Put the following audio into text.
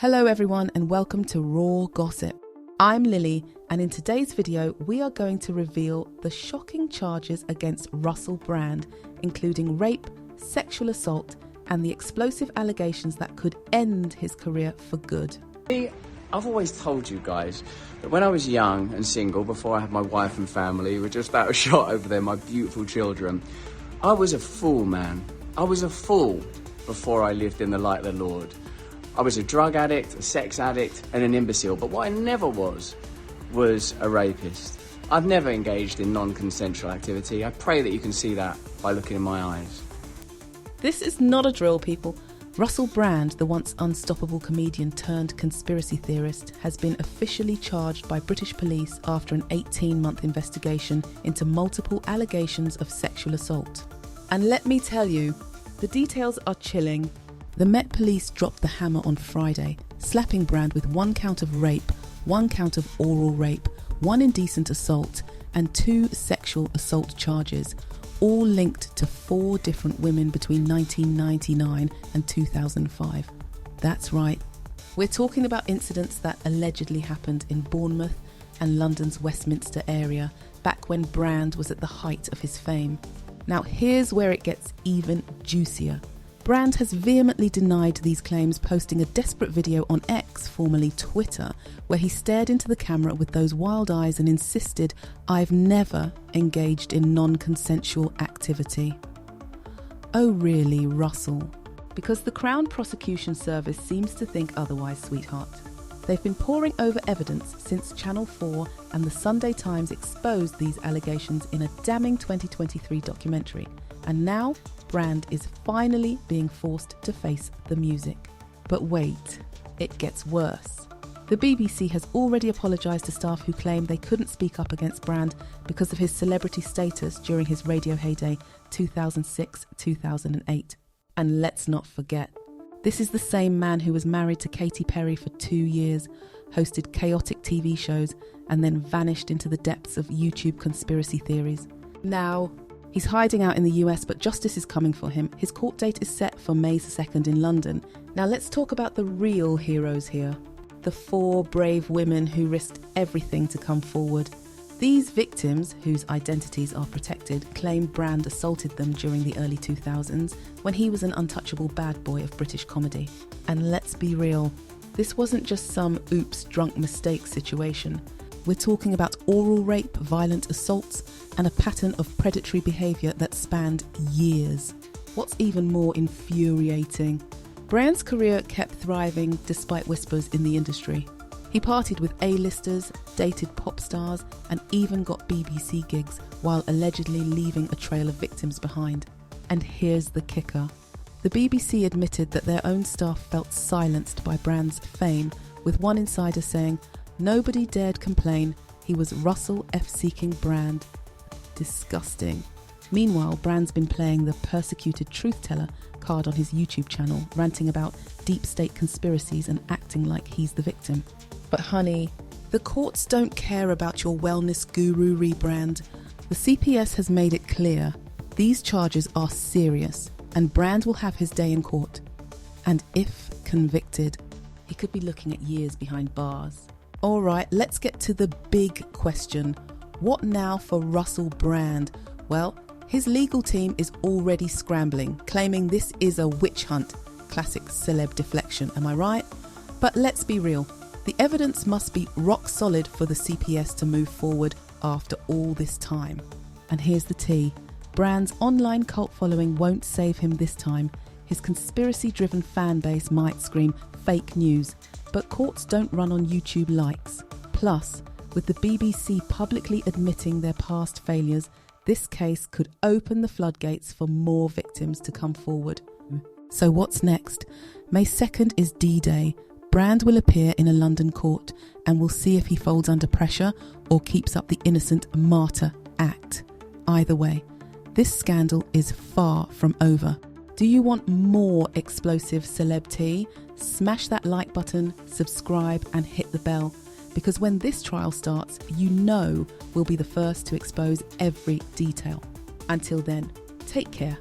Hello everyone and welcome to Raw Gossip. I'm Lily and in today's video we are going to reveal the shocking charges against Russell Brand, including rape, sexual assault and the explosive allegations that could end his career for good. I've always told you guys that when I was young and single, before I had my wife and family, were just out of shot over there, my beautiful children, I was a fool, man. I was a fool before I lived in the light of the Lord. I was a drug addict, a sex addict, and an imbecile. But what I never was a rapist. I've never engaged in non-consensual activity. I pray that you can see that by looking in my eyes. This is not a drill, people. Russell Brand, the once unstoppable comedian turned conspiracy theorist, has been officially charged by British police after an 18-month investigation into multiple allegations of sexual assault. And let me tell you, the details are chilling. The Met Police dropped the hammer on Friday, slapping Brand with 1 count of rape, 1 count of oral rape, 1 indecent assault, and 2 sexual assault charges, all linked to 4 different women between 1999 and 2005. That's right. We're talking about incidents that allegedly happened in Bournemouth and London's Westminster area back when Brand was at the height of his fame. Now here's where it gets even juicier. Brand has vehemently denied these claims, posting a desperate video on X, formerly Twitter, where he stared into the camera with those wild eyes and insisted, "I've never engaged in non-consensual activity." Oh really, Russell? Because the Crown Prosecution Service seems to think otherwise, sweetheart. They've been poring over evidence since Channel 4 and the Sunday Times exposed these allegations in a damning 2023 documentary. And now, Brand is finally being forced to face the music. But wait, it gets worse. The BBC has already apologised to staff who claim they couldn't speak up against Brand because of his celebrity status during his radio heyday 2006-2008. And let's not forget, this is the same man who was married to Katy Perry for 2 years, hosted chaotic TV shows, and then vanished into the depths of YouTube conspiracy theories. Now, he's hiding out in the US, but justice is coming for him. His court date is set for May 2nd in London. Now let's talk about the real heroes here. The 4 brave women who risked everything to come forward. These victims, whose identities are protected, claim Brand assaulted them during the early 2000s when he was an untouchable bad boy of British comedy. And let's be real, this wasn't just some oops drunk mistake situation. We're talking about oral rape, violent assaults, and a pattern of predatory behaviour that spanned years. What's even more infuriating, Brand's career kept thriving despite whispers in the industry. He partied with A-listers, dated pop stars, and even got BBC gigs while allegedly leaving a trail of victims behind. And here's the kicker. The BBC admitted that their own staff felt silenced by Brand's fame, with one insider saying, "Nobody dared complain, he was Russell F-seeking Brand." Disgusting. Meanwhile, Brand's been playing the persecuted truth teller card on his YouTube channel, ranting about deep state conspiracies and acting like he's the victim. But honey, the courts don't care about your wellness guru rebrand. The CPS has made it clear these charges are serious and Brand will have his day in court. And if convicted, he could be looking at years behind bars. All right, let's get to the big question. What now for Russell Brand? Well, his legal team is already scrambling, claiming this is a witch hunt. Classic celeb deflection, am I right? But let's be real. The evidence must be rock solid for the CPS to move forward after all this time. And here's the tea. Brand's online cult following won't save him this time. His conspiracy-driven fan base might scream fake news, but courts don't run on YouTube likes. Plus, with the BBC publicly admitting their past failures, this case could open the floodgates for more victims to come forward. So what's next? May 2nd is D-Day. Brand will appear in a London court and we'll see if he folds under pressure or keeps up the innocent martyr act. Either way, this scandal is far from over. Do you want more explosive celeb tea? Smash that like button, subscribe and hit the bell. Because when this trial starts, you know we'll be the first to expose every detail. Until then, take care.